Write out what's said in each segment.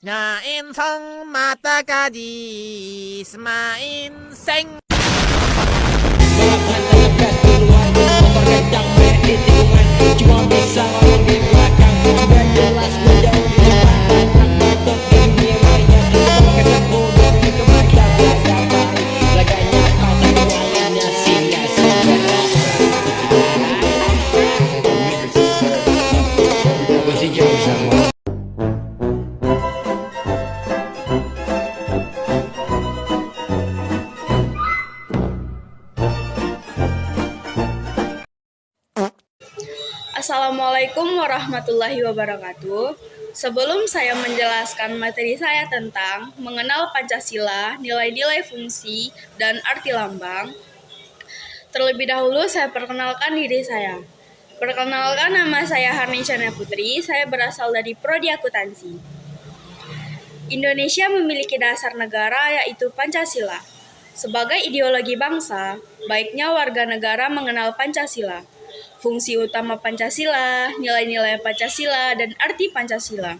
야 인성 마다가지 스마 인생. Balapan terlepas duluan, motor kencang main di tikungan, cuma bisa ngomong di belakang, gak jelas menjauh di depan, anak batok di dunia maya, motor kencang bodoh di kebaca belakang baik, laganya patah kemalinnya sia-sia. Gue sih jauh sama. Assalamualaikum warahmatullahi wabarakatuh. Sebelum saya menjelaskan materi saya tentang mengenal Pancasila, nilai-nilai fungsi, dan arti lambang, terlebih dahulu saya perkenalkan diri saya. Perkenalkan, nama saya Harni Chana Putri, saya berasal dari Prodi Akuntansi. Indonesia memiliki dasar negara yaitu Pancasila. Sebagai ideologi bangsa, baiknya warga negara mengenal Pancasila, fungsi utama Pancasila, nilai-nilai Pancasila, dan arti Pancasila.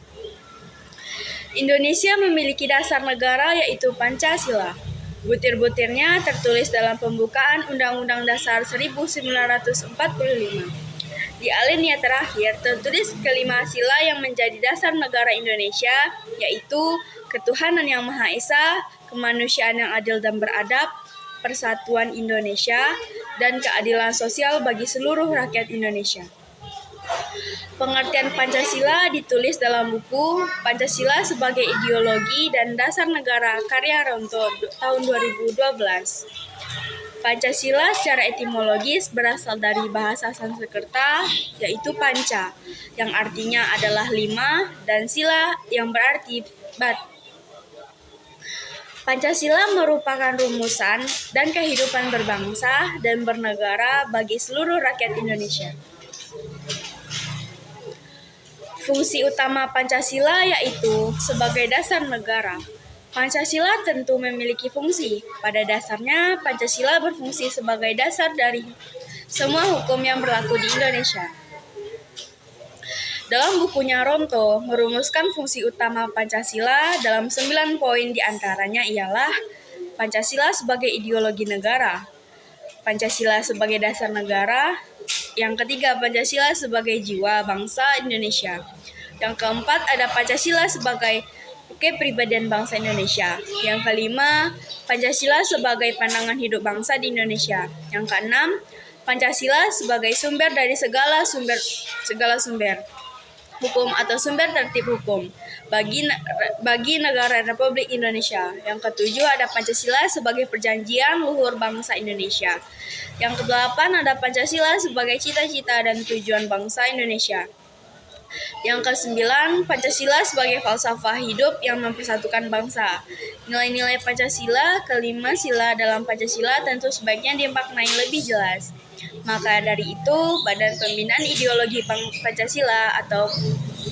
Indonesia memiliki dasar negara yaitu Pancasila. Butir-butirnya tertulis dalam pembukaan Undang-Undang Dasar 1945. Di alinea terakhir tertulis kelima sila yang menjadi dasar negara Indonesia, yaitu ketuhanan yang Maha Esa, kemanusiaan yang adil dan beradab, persatuan Indonesia, dan keadilan sosial bagi seluruh rakyat Indonesia. Pengertian Pancasila ditulis dalam buku Pancasila sebagai Ideologi dan Dasar Negara karya Ronto tahun 2012. Pancasila secara etimologis berasal dari bahasa Sanskerta, yaitu panca, yang artinya adalah lima, dan sila yang berarti bat. Pancasila merupakan rumusan dan kehidupan berbangsa dan bernegara bagi seluruh rakyat Indonesia. Fungsi utama Pancasila yaitu sebagai dasar negara. Pancasila tentu memiliki fungsi. Pada dasarnya, Pancasila berfungsi sebagai dasar dari semua hukum yang berlaku di Indonesia. Dalam bukunya Ronto merumuskan fungsi utama Pancasila dalam 9 poin, diantaranya ialah Pancasila sebagai ideologi negara, Pancasila sebagai dasar negara, yang ketiga Pancasila sebagai jiwa bangsa Indonesia, yang keempat ada Pancasila sebagai kepribadian bangsa Indonesia, yang kelima Pancasila sebagai pandangan hidup bangsa di Indonesia, yang keenam Pancasila sebagai sumber dari segala sumber hukum atau sumber tertib hukum bagi negara Republik Indonesia. Yang ketujuh ada Pancasila sebagai perjanjian luhur bangsa Indonesia. Yang kedelapan ada Pancasila sebagai cita-cita dan tujuan bangsa Indonesia. Yang kesembilan, Pancasila sebagai falsafah hidup yang mempersatukan bangsa. Nilai-nilai Pancasila, kelima sila dalam Pancasila tentu sebaiknya dimaknai lebih jelas. Maka dari itu, Badan Pembinaan Ideologi Pancasila atau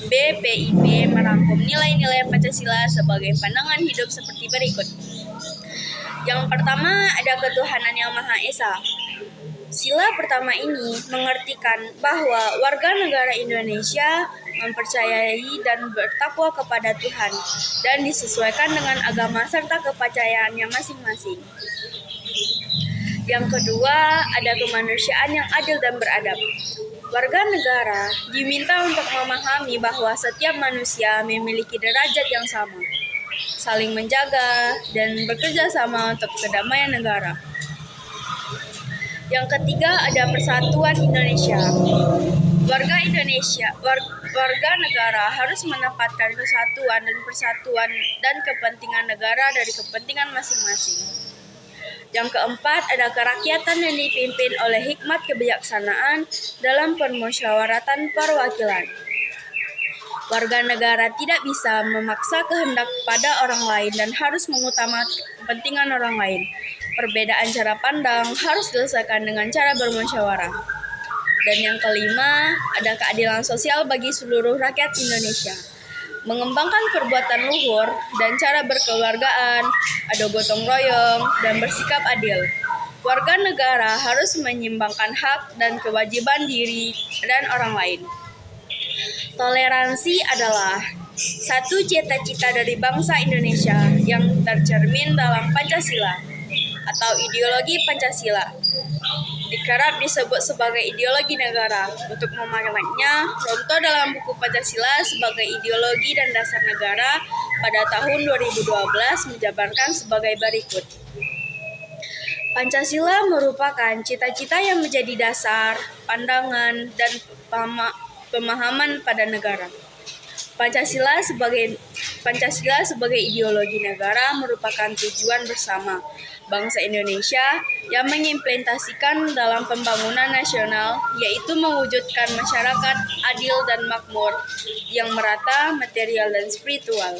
BPIP merangkum nilai-nilai Pancasila sebagai pandangan hidup seperti berikut. Yang pertama, ada ketuhanan yang Maha Esa. Sila pertama ini mengartikan bahwa warga negara Indonesia mempercayai dan bertakwa kepada Tuhan dan disesuaikan dengan agama serta kepercayaannya masing-masing. Yang kedua, ada kemanusiaan yang adil dan beradab. Warga negara diminta untuk memahami bahwa setiap manusia memiliki derajat yang sama, saling menjaga, dan bekerja sama untuk kedamaian negara. Yang ketiga ada persatuan Indonesia. Warga negara harus menempatkan kesatuan dan persatuan dan kepentingan negara dari kepentingan masing-masing. Yang keempat ada kerakyatan yang dipimpin oleh hikmat kebijaksanaan dalam permusyawaratan perwakilan. Warga negara tidak bisa memaksa kehendak pada orang lain dan harus mengutamakan kepentingan orang lain. Perbedaan cara pandang harus diselesaikan dengan cara bermusyawarah. Dan yang kelima, ada keadilan sosial bagi seluruh rakyat Indonesia. Mengembangkan perbuatan luhur dan cara berkeluargaan, ada gotong royong, dan bersikap adil. Warga negara harus menyeimbangkan hak dan kewajiban diri dan orang lain. Toleransi adalah Satu cita-cita dari bangsa Indonesia yang tercermin dalam Pancasila atau ideologi Pancasila. Dikerap disebut sebagai ideologi negara. Untuk memaknainya, Ronto dalam buku Pancasila sebagai ideologi dan dasar negara pada tahun 2012 menjabarkan sebagai berikut. Pancasila merupakan cita-cita yang menjadi dasar, pandangan, dan pemahaman pada negara. Pancasila sebagai ideologi negara merupakan tujuan bersama bangsa Indonesia yang mengimplementasikan dalam pembangunan nasional, yaitu mewujudkan masyarakat adil dan makmur yang merata material dan spiritual.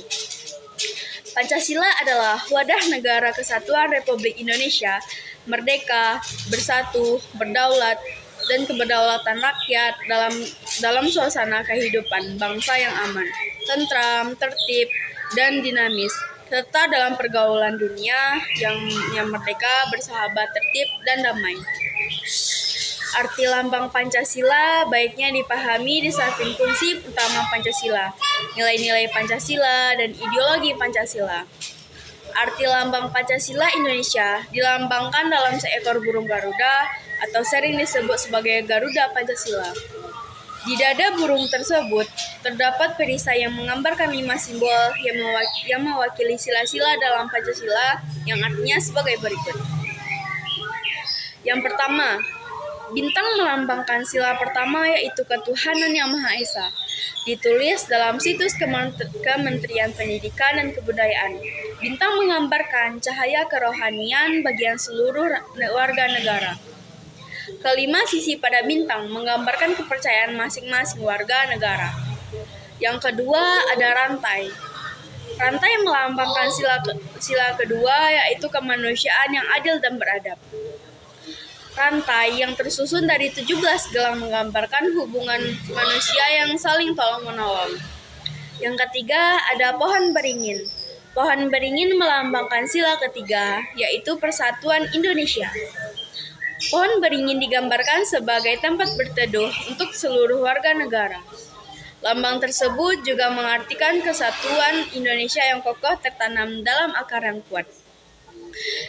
Pancasila adalah wadah negara kesatuan Republik Indonesia, merdeka, bersatu, berdaulat, dan keberdaulatan rakyat dalam suasana kehidupan bangsa yang aman, tentram, tertib, dan dinamis, serta dalam pergaulan dunia yang merdeka, bersahabat, tertib, dan damai. Arti lambang Pancasila baiknya dipahami di samping fungsi utama Pancasila, nilai-nilai Pancasila, dan ideologi Pancasila. Arti lambang Pancasila Indonesia dilambangkan dalam seekor burung Garuda atau sering disebut sebagai Garuda Pancasila. Di dada burung tersebut terdapat perisai yang menggambarkan 5 simbol yang mewakili sila-sila dalam Pancasila yang artinya sebagai berikut. Yang pertama, bintang melambangkan sila pertama yaitu ketuhanan yang Maha Esa. Ditulis dalam situs Kementerian Pendidikan dan Kebudayaan. Bintang menggambarkan cahaya kerohanian bagian seluruh warga negara. Kelima, sisi pada bintang menggambarkan kepercayaan masing-masing warga negara. Yang kedua, ada rantai. Rantai melambangkan sila kedua yaitu kemanusiaan yang adil dan beradab. Rantai yang tersusun dari 17 gelang menggambarkan hubungan manusia yang saling tolong-menolong. Yang ketiga, ada pohon beringin. Pohon beringin melambangkan sila ketiga, yaitu persatuan Indonesia. Pohon beringin digambarkan sebagai tempat berteduh untuk seluruh warga negara. Lambang tersebut juga mengartikan kesatuan Indonesia yang kokoh tertanam dalam akar yang kuat.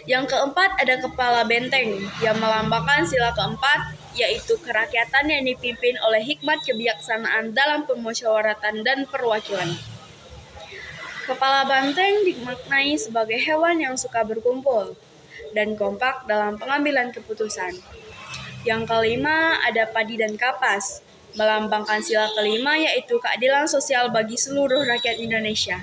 Yang keempat, ada kepala benteng yang melambangkan sila keempat, yaitu kerakyatan yang dipimpin oleh hikmat kebijaksanaan dalam pemusyawaratan dan perwakilan. Kepala benteng dimaknai sebagai hewan yang suka berkumpul dan kompak dalam pengambilan keputusan. Yang kelima, ada padi dan kapas, melambangkan sila kelima yaitu keadilan sosial bagi seluruh rakyat Indonesia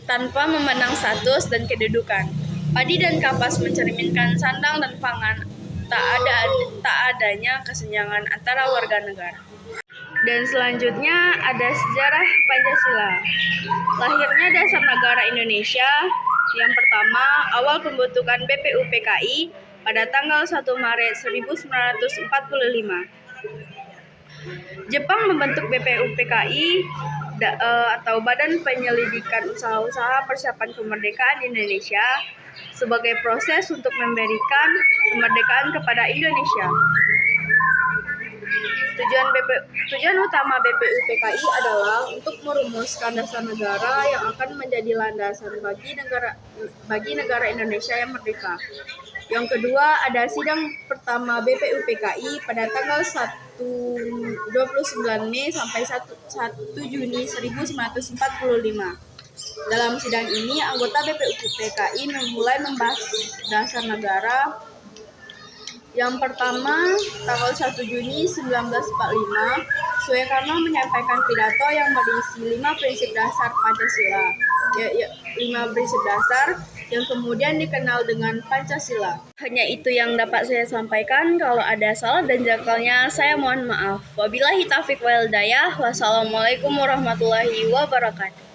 tanpa memandang status dan kedudukan. Padi dan kapas mencerminkan sandang dan pangan, tak adanya kesenjangan antara warga negara. Dan selanjutnya ada sejarah Pancasila. Lahirnya dasar negara Indonesia. Yang pertama, awal pembentukan BPUPKI pada tanggal 1 Maret 1945. Jepang membentuk BPUPKI atau Badan Penyelidikan Usaha-Usaha Persiapan Kemerdekaan Indonesia sebagai proses untuk memberikan kemerdekaan kepada Indonesia. Tujuan utama BPUPKI adalah untuk merumuskan dasar negara yang akan menjadi landasan bagi negara Indonesia yang merdeka. Yang kedua, ada sidang pertama BPUPKI pada tanggal 29 Mei sampai 1 Juni 1945. Dalam sidang ini, anggota BPUPKI memulai membahas dasar negara. Yang pertama, tanggal 1 Juni 1945, Soekarno menyampaikan pidato yang berisi 5 prinsip dasar Pancasila. 5 prinsip dasar yang kemudian dikenal dengan Pancasila. Hanya itu yang dapat saya sampaikan. Kalau ada salah dan jangkalnya, saya mohon maaf. Wabillahi taufiq wal hidayah. Wassalamualaikum warahmatullahi wabarakatuh.